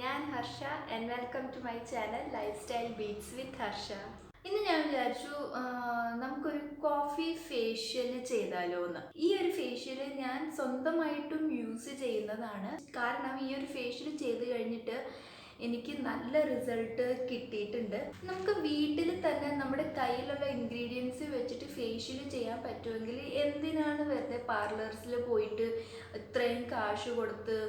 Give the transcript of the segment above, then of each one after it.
ഞാൻ Harsha and welcome to my channel lifestyle beats with Harsha. ഇന്ന് ഞാൻ വിചാരിച്ചു നമുക്കൊരു കോഫി ഫേഷ്യൽ ചെയ്താലോ എന്ന്. ഈ ഒരു ഫേഷ്യൽ ഞാൻ സ്വന്തമായിട്ടും യൂസ് ചെയ്യുന്നതാണ്. കാരണം ഈ ഒരു ഫേഷ്യൽ ചെയ്ത് കഴിഞ്ഞിട്ട് എനിക്ക് നല്ല റിസൾട്ട് കിട്ടിയിട്ടുണ്ട്. നമുക്ക് വീട്ടിൽ തന്നെ നമ്മുടെ കയ്യിലുള്ള ഇൻഗ്രീഡിയൻസ് വെച്ചിട്ട് ഫേഷ്യൽ ചെയ്യാൻ പറ്റുമെങ്കിൽ എന്തിനാണ് വെറുതെ പാർലേഴ്സിൽ പോയിട്ട് ഇത്രയും കാശ് കൊടുത്ത്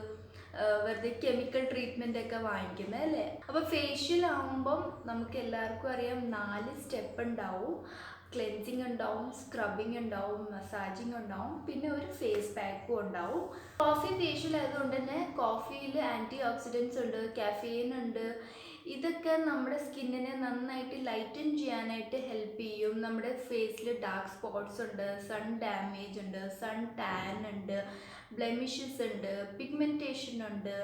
വെറുതെ കെമിക്കൽ ട്രീറ്റ്മെൻ്റ് ഒക്കെ വാങ്ങിക്കുന്നത് അല്ലേ? അപ്പോൾ ഫേഷ്യൽ ആകുമ്പം നമുക്ക് എല്ലാവർക്കും അറിയാം 4 സ്റ്റെപ്പ് ഉണ്ടാവും. ക്ലെൻസിങ് ഉണ്ടാവും, സ്ക്രബിങ് ഉണ്ടാവും, മസാജിങ് ഉണ്ടാവും, പിന്നെ ഒരു ഫേസ് പാക്കും ഉണ്ടാവും. കോഫി ഫേഷ്യൽ ആയതുകൊണ്ട് തന്നെ കോഫിയിൽ ആൻറ്റി ഓക്സിഡൻസ് ഉണ്ട്, കാഫെയിൻ ഉണ്ട്. ഇതൊക്കെ നമ്മുടെ സ്കിന്നിനെ നന്നായിട്ട് ലൈറ്റൻ ചെയ്യാനായിട്ട് ഹെൽപ്പ് ചെയ്യും. നമ്മുടെ ഫേസിൽ ഡാർക്ക് സ്പോട്ട്സ് ഉണ്ട്, സൺ ഡാമേജ് ഉണ്ട്, സൺ ടാൻ ഉണ്ട്, ബ്ലെമിഷസ് ഉണ്ട്, പിഗ്മെൻറ്റേഷൻ ഉണ്ട്,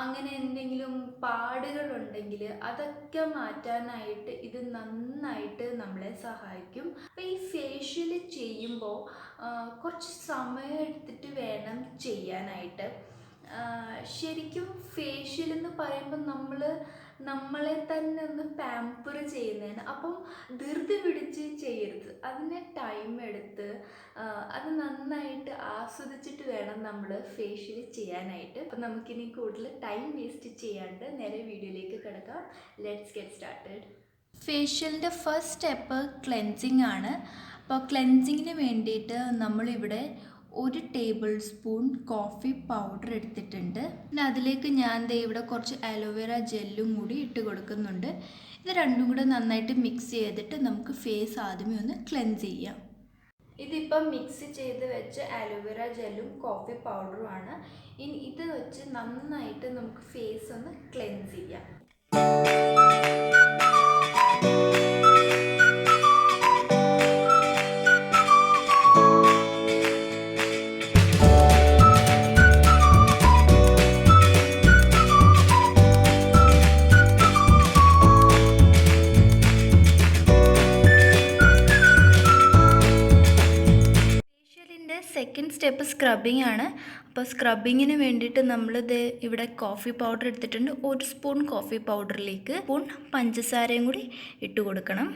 അങ്ങനെ എന്തെങ്കിലും പാടുകളുണ്ടെങ്കിൽ അതൊക്കെ മാറ്റാനായിട്ട് ഇത് നന്നായിട്ട് നമ്മളെ സഹായിക്കും. അപ്പോൾ ഈ ഫേഷ്യൽ ചെയ്യുമ്പോൾ കുറച്ച് സമയം എടുത്തിട്ട് വേണം ചെയ്യാനായിട്ട്. ശരിക്കും ഫേഷ്യൽ എന്ന് പറയുമ്പോൾ നമ്മളെ തന്നെ ഒന്ന് പാമ്പർ ചെയ്യുന്നതാണ്. അപ്പം ധൃതി പിടിച്ച് ചെയ്യരുത്. അതിന് ടൈം എടുത്ത് അത് നന്നായിട്ട് ആസ്വദിച്ചിട്ട് വേണം നമ്മൾ ഫേഷ്യൽ ചെയ്യാനായിട്ട്. അപ്പം നമുക്കിനി കൂടുതൽ ടൈം വേസ്റ്റ് ചെയ്യാണ്ട് നേരെ വീഡിയോയിലേക്ക് കിടക്കാം. Let's get started. ഫേഷ്യലിൻ്റെ ഫസ്റ്റ് സ്റ്റെപ്പ് ക്ലെൻസിങ് ആണ്. അപ്പോൾ ക്ലെൻസിങ്ങിന് വേണ്ടിയിട്ട് നമ്മളിവിടെ 1 ടേബിൾ സ്പൂൺ കോഫി പൗഡർ എടുത്തിട്ടുണ്ട്. പിന്നെ അതിലേക്ക് ഞാൻ ഇവിടെ കുറച്ച് അലോവേര ജെല്ലും കൂടി ഇട്ട് കൊടുക്കുന്നുണ്ട്. ഇത് രണ്ടും കൂടെ നന്നായിട്ട് മിക്സ് ചെയ്തിട്ട് നമുക്ക് ഫേസ് ആദ്യമേ ഒന്ന് ക്ലെൻസ് ചെയ്യാം. ഇതിപ്പം മിക്സ് ചെയ്ത് വെച്ച് അലോവേര ജെല്ലും കോഫി പൗഡറുമാണ്. ഇനി ഇത് വെച്ച് നന്നായിട്ട് നമുക്ക് ഫേസ് ഒന്ന് ക്ലെൻസ് ചെയ്യാം. സെക്കൻഡ് സ്റ്റെപ്പ് സ്ക്രബിങ് ആണ്. അപ്പോൾ സ്ക്രബിങ്ങിന് വേണ്ടിയിട്ട് നമ്മളിത് ഇവിടെ കോഫി പൗഡർ എടുത്തിട്ടുണ്ട്. 1 സ്പൂൺ കോഫി പൗഡറിലേക്ക് സ്പൂൺ പഞ്ചസാരയും കൂടി ഇട്ട് കൊടുക്കണം.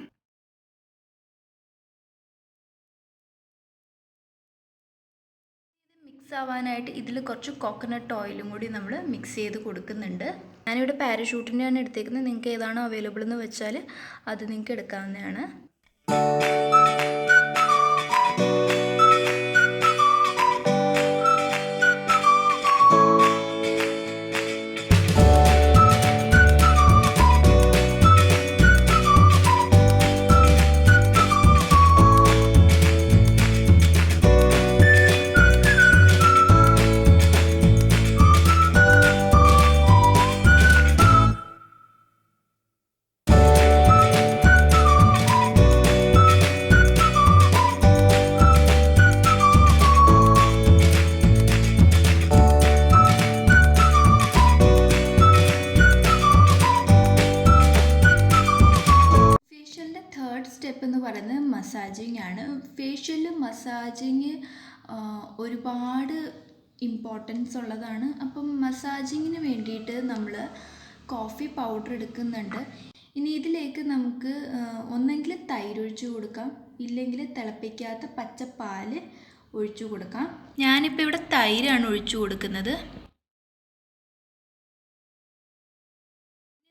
ഇത് മിക്സ് ആവാനായിട്ട് ഇതിൽ കുറച്ച് കോക്കനട്ട് ഓയിലും കൂടി നമ്മൾ മിക്സ് ചെയ്ത് കൊടുക്കുന്നുണ്ട്. ഞാനിവിടെ പാരഷൂട്ടിൻ്റെയാണ് എടുത്തേക്കുന്നത്. നിങ്ങൾക്ക് ഏതാണോ അവൈലബിൾ എന്ന് വെച്ചാൽ അത് നിങ്ങൾക്ക് എടുക്കാവുന്നതാണ്. സ്റ്റെപ്പ് എന്ന് പറയുന്നത് മസാജിങ് ആണ്. ഫേഷ്യൽ മസാജിങ് ഒരുപാട് ഇമ്പോർട്ടൻസ് ഉള്ളതാണ്. അപ്പം മസാജിങ്ങിന് വേണ്ടിയിട്ട് നമ്മൾ കോഫി പൗഡർ എടുക്കുന്നുണ്ട്. ഇനി ഇതിലേക്ക് നമുക്ക് ഒന്നെങ്കിൽ തൈര് ഒഴിച്ചു കൊടുക്കാം, ഇല്ലെങ്കിൽ തിളപ്പിക്കാത്ത പച്ചപ്പാൽ ഒഴിച്ചു കൊടുക്കാം. ഞാനിപ്പോൾ ഇവിടെ തൈരാണ് ഒഴിച്ചു കൊടുക്കുന്നത്.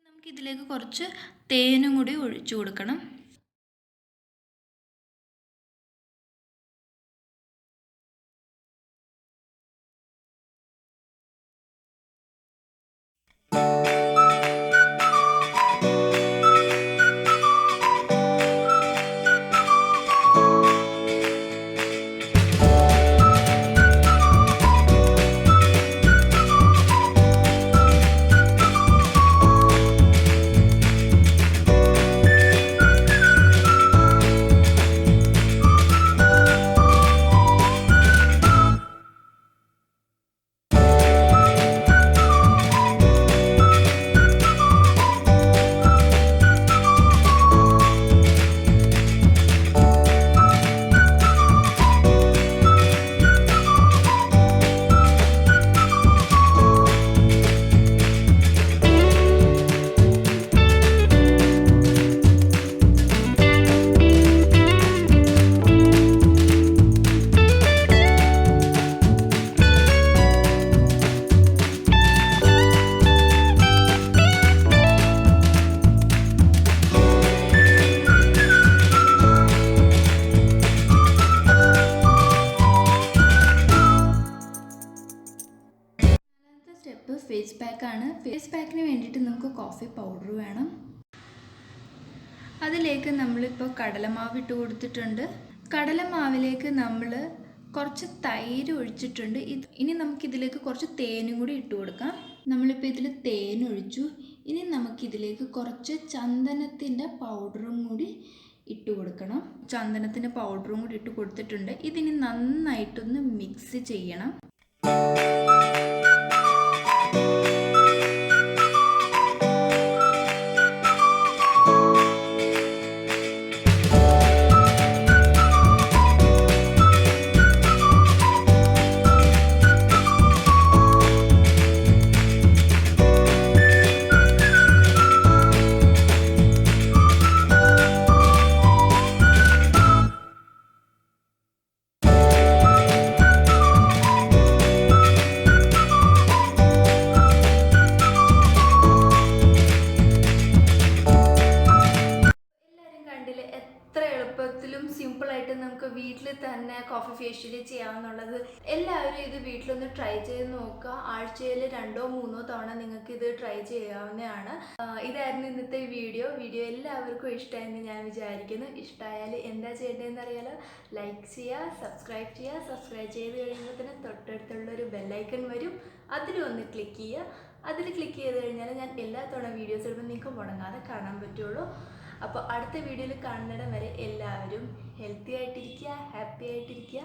നമുക്കിതിലേക്ക് കുറച്ച് തേനും കൂടി ഒഴിച്ചു കൊടുക്കണം. പാക്കാണ്. ഫേസ് പാക്കിന് വേണ്ടിയിട്ട് നമുക്ക് കോഫി പൗഡർ വേണം. അതിലേക്ക് നമ്മളിപ്പോൾ കടലമാവ് ഇട്ട് കൊടുത്തിട്ടുണ്ട്. കടലമാവിലേക്ക് നമ്മൾ കുറച്ച് തൈര് ഒഴിച്ചിട്ടുണ്ട്. ഇനി നമുക്കിതിലേക്ക് കുറച്ച് തേനും കൂടി ഇട്ട് കൊടുക്കാം. നമ്മളിപ്പോൾ ഇതിൽ തേൻ ഒഴിച്ചു. ഇനി നമുക്കിതിലേക്ക് കുറച്ച് ചന്ദനത്തിൻ്റെ പൗഡറും കൂടി ഇട്ട് കൊടുക്കണം. ചന്ദനത്തിൻ്റെ പൗഡറും കൂടി ഇട്ട് കൊടുത്തിട്ടുണ്ട്. ഇതിനി നന്നായിട്ടൊന്ന് മിക്സ് ചെയ്യണം. എത്ര എളുപ്പത്തിലും സിമ്പിളായിട്ട് നമുക്ക് വീട്ടിൽ തന്നെ കോഫി ഫേഷ്യൽ ചെയ്യാമെന്നുള്ളത്. എല്ലാവരും ഇത് വീട്ടിലൊന്ന് ട്രൈ ചെയ്ത് നോക്കുക. ആഴ്ചയിൽ 2-3 തവണ നിങ്ങൾക്ക് ഇത് ട്രൈ ചെയ്യാവുന്നതാണ്. ഇതായിരുന്നു ഇന്നത്തെ വീഡിയോ. എല്ലാവർക്കും ഇഷ്ടമായെന്ന് ഞാൻ വിചാരിക്കുന്നു. ഇഷ്ടമായാൽ എന്താ ചെയ്യേണ്ടതെന്ന് അറിയാലോ. ലൈക്ക് ചെയ്യുക, സബ്സ്ക്രൈബ് ചെയ്യുക. സബ്സ്ക്രൈബ് ചെയ്ത് കഴിയുമ്പോൾ തന്നെ തൊട്ടടുത്തുള്ളൊരു ബെല്ലൈക്കൺ വരും. അതിലൊന്ന് ക്ലിക്ക് ചെയ്യുക. അതിൽ ക്ലിക്ക് ചെയ്ത് കഴിഞ്ഞാൽ ഞാൻ എല്ലാ തവണ വീഡിയോസ് ഇടുമ്പോൾ നിങ്ങൾക്ക് മുടങ്ങാതെ കാണാൻ പറ്റുള്ളൂ. അപ്പോൾ അടുത്ത വീഡിയോയിൽ കാണുന്നിടം വരെ എല്ലാവരും ഹെൽത്തി ആയിട്ടിരിക്കുക, ഹാപ്പി ആയിട്ടിരിക്കുക.